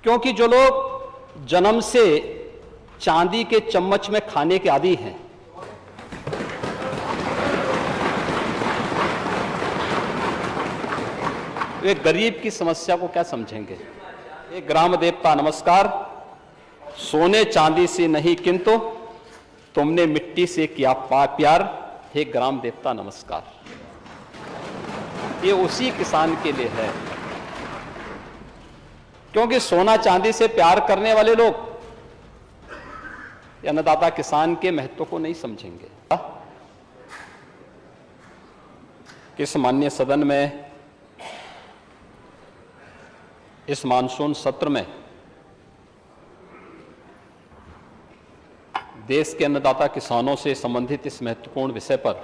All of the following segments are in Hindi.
क्योंकि जो लोग जन्म से चांदी के चम्मच में खाने के आदी हैं, वे गरीब की समस्या को क्या समझेंगे। एक ग्राम देवता नमस्कार, सोने चांदी से नहीं किंतु तुमने मिट्टी से किया प्यार, हे ग्राम देवता नमस्कार। ये उसी किसान के लिए है, क्योंकि सोना चांदी से प्यार करने वाले लोग अन्नदाता किसान के महत्व को नहीं समझेंगे। किस माननीय सदन में इस मानसून सत्र में देश के अन्नदाता किसानों से संबंधित इस महत्वपूर्ण विषय पर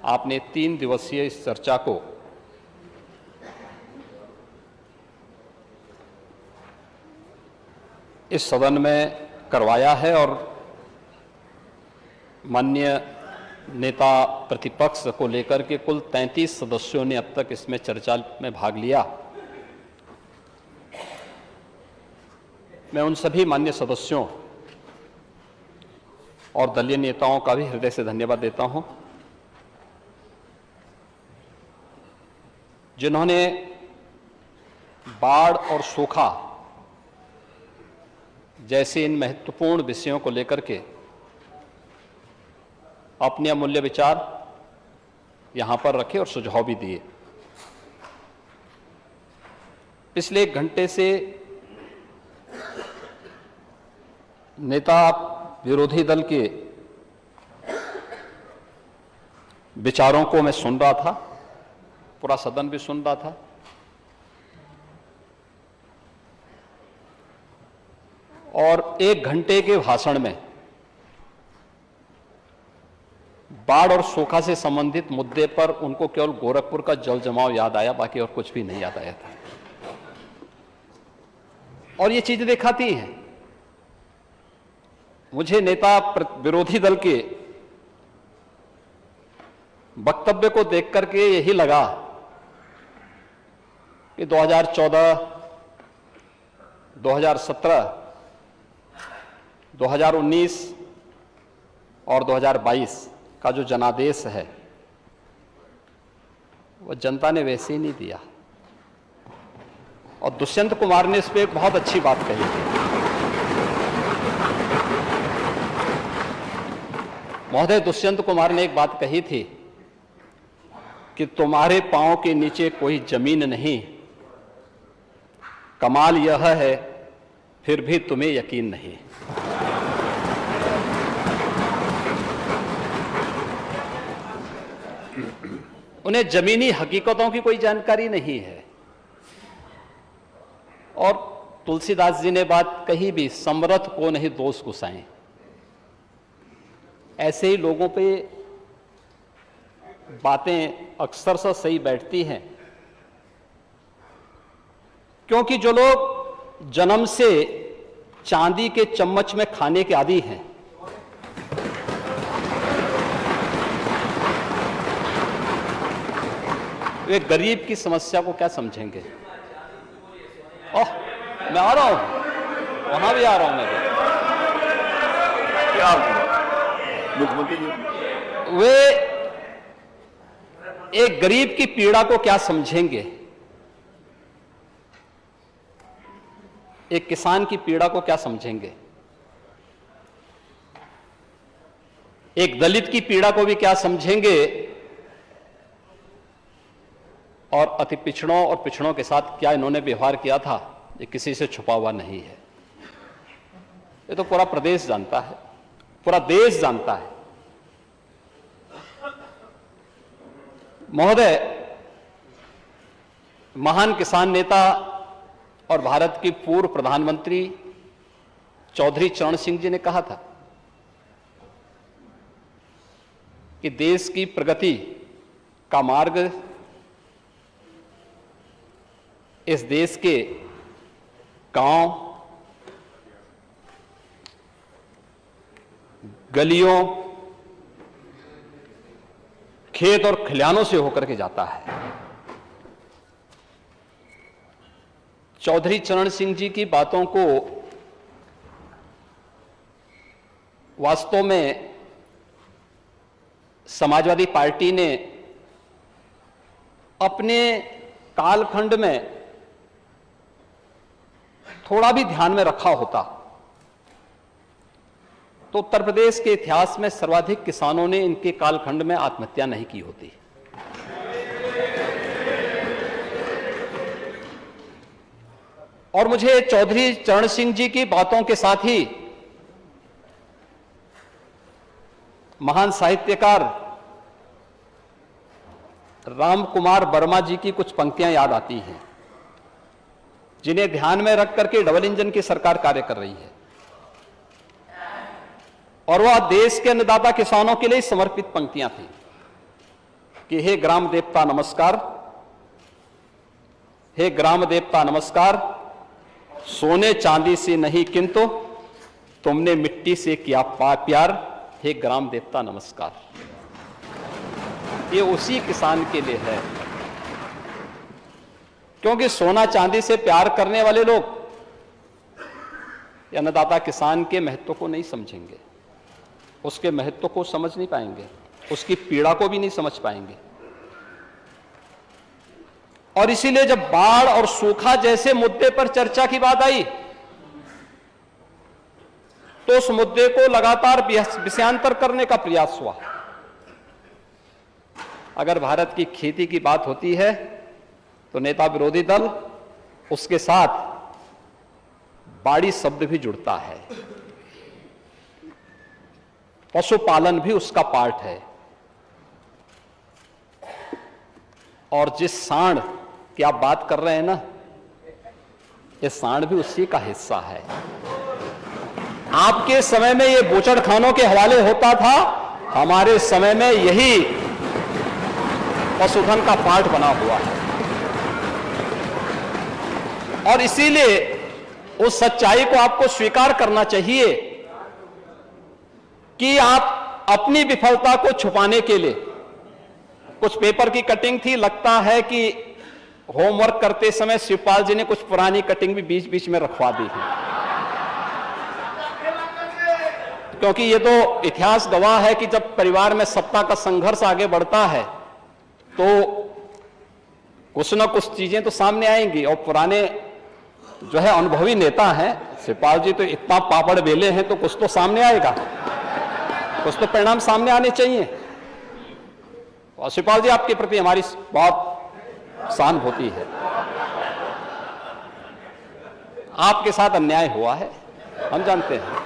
आपने 3 दिवसीय इस चर्चा को इस सदन में करवाया है और माननीय नेता प्रतिपक्ष को लेकर के कुल 33 सदस्यों ने अब तक इसमें चर्चा में भाग लिया। मैं उन सभी माननीय सदस्यों और दलीय नेताओं का भी हृदय से धन्यवाद देता हूं, जिन्होंने बाढ़ और सूखा जैसे इन महत्वपूर्ण विषयों को लेकर के अपने अमूल्य विचार यहां पर रखे और सुझाव भी दिए। पिछले 1 घंटे से नेता विरोधी दल के विचारों को मैं सुन रहा था, पूरा सदन भी सुन रहा था, और 1 घंटे के भाषण में बाढ़ और सूखा से संबंधित मुद्दे पर उनको केवल गोरखपुर का जल जमाव याद आया, बाकी और कुछ भी नहीं याद आया था। और ये चीजें दिखाती हैं, मुझे नेता विरोधी दल के वक्तव्य को देख करके यही लगा कि 2014, 2017, 2019 और 2022 का जो जनादेश है वो जनता ने वैसे ही नहीं दिया। और दुष्यंत कुमार ने इस पे एक बहुत अच्छी बात कही थी। महोदय दुष्यंत कुमार ने एक बात कही थी कि तुम्हारे पांव के नीचे कोई जमीन नहीं, कमाल यह है फिर भी तुम्हें यकीन नहीं। उन्हें जमीनी हकीकतों की कोई जानकारी नहीं है। और तुलसीदास जी ने बात कही भी, समरथ को नहीं दोष गुसाएं। ऐसे ही लोगों पे बातें अक्सर से सही बैठती हैं, क्योंकि जो लोग जन्म से चांदी के चम्मच में खाने के आदी हैं, वे गरीब की समस्या को क्या समझेंगे। ओह, मैं आ रहा हूं, वहां भी आ रहा हूं मैं भी। मुख्यमंत्री जी वे एक गरीब की पीड़ा को क्या समझेंगे, एक किसान की पीड़ा को क्या समझेंगे, एक दलित की पीड़ा को भी क्या समझेंगे, और अति पिछड़ों और पिछड़ों के साथ क्या इन्होंने व्यवहार किया था, ये किसी से छुपा हुआ नहीं है। ये तो पूरा प्रदेश जानता है, पूरा देश जानता है। महोदय, महान किसान नेता और भारत के पूर्व प्रधानमंत्री चौधरी चरण सिंह जी ने कहा था कि देश की प्रगति का मार्ग इस देश के गांव, गलियों, खेत और खलिहानों से होकर के जाता है। चौधरी चरण सिंह जी की बातों को वास्तव में समाजवादी पार्टी ने अपने कालखंड में थोड़ा भी ध्यान में रखा होता तो उत्तर प्रदेश के इतिहास में सर्वाधिक किसानों ने इनके कालखंड में आत्महत्या नहीं की होती। और मुझे चौधरी चरण सिंह जी की बातों के साथ ही महान साहित्यकार राम कुमार वर्मा जी की कुछ पंक्तियां याद आती हैं, जिन्हें ध्यान में रख करके डबल इंजन की सरकार कार्य कर रही है। और वह देश के अन्नदाता किसानों के लिए समर्पित पंक्तियां थी कि हे ग्राम देवता नमस्कार, हे ग्राम देवता नमस्कार, सोने चांदी से नहीं किंतु तुमने मिट्टी से किया प्यार, हे ग्राम देवता नमस्कार। ये उसी किसान के लिए है, क्योंकि सोना चांदी से प्यार करने वाले लोग अन्नदाता किसान के महत्व को नहीं समझेंगे, उसके महत्व को समझ नहीं पाएंगे, उसकी पीड़ा को भी नहीं समझ पाएंगे। और इसीलिए जब बाढ़ और सूखा जैसे मुद्दे पर चर्चा की बात आई तो उस मुद्दे को लगातार विषयांतर करने का प्रयास हुआ। अगर भारत की खेती की बात होती है तो नेता विरोधी दल उसके साथ बाड़ी शब्द भी जुड़ता है, पशुपालन भी उसका पार्ट है। और जिस सांड की आप बात कर रहे हैं ना, ये सांड भी उसी का हिस्सा है। आपके समय में ये बूचड़खानों के हवाले होता था, हमारे समय में यही पशुधन का पार्ट बना हुआ है। और इसीलिए उस सच्चाई को आपको स्वीकार करना चाहिए कि आप अपनी विफलता को छुपाने के लिए, कुछ पेपर की कटिंग थी, लगता है कि होमवर्क करते समय शिवपाल जी ने कुछ पुरानी कटिंग भी बीच बीच में रखवा दी है, क्योंकि ये तो इतिहास गवाह है कि जब परिवार में सत्ता का संघर्ष आगे बढ़ता है तो कुछ ना कुछ चीजें तो सामने आएंगी। और पुराने जो है अनुभवी नेता हैं, शिवपाल जी तो इतना पापड़ बेले हैं तो कुछ तो सामने आएगा, कुछ तो परिणाम सामने आने चाहिए। और शिवपाल जी आपके प्रति हमारी बहुत सहानुभूति है। आपके साथ अन्याय हुआ है, हम जानते हैं।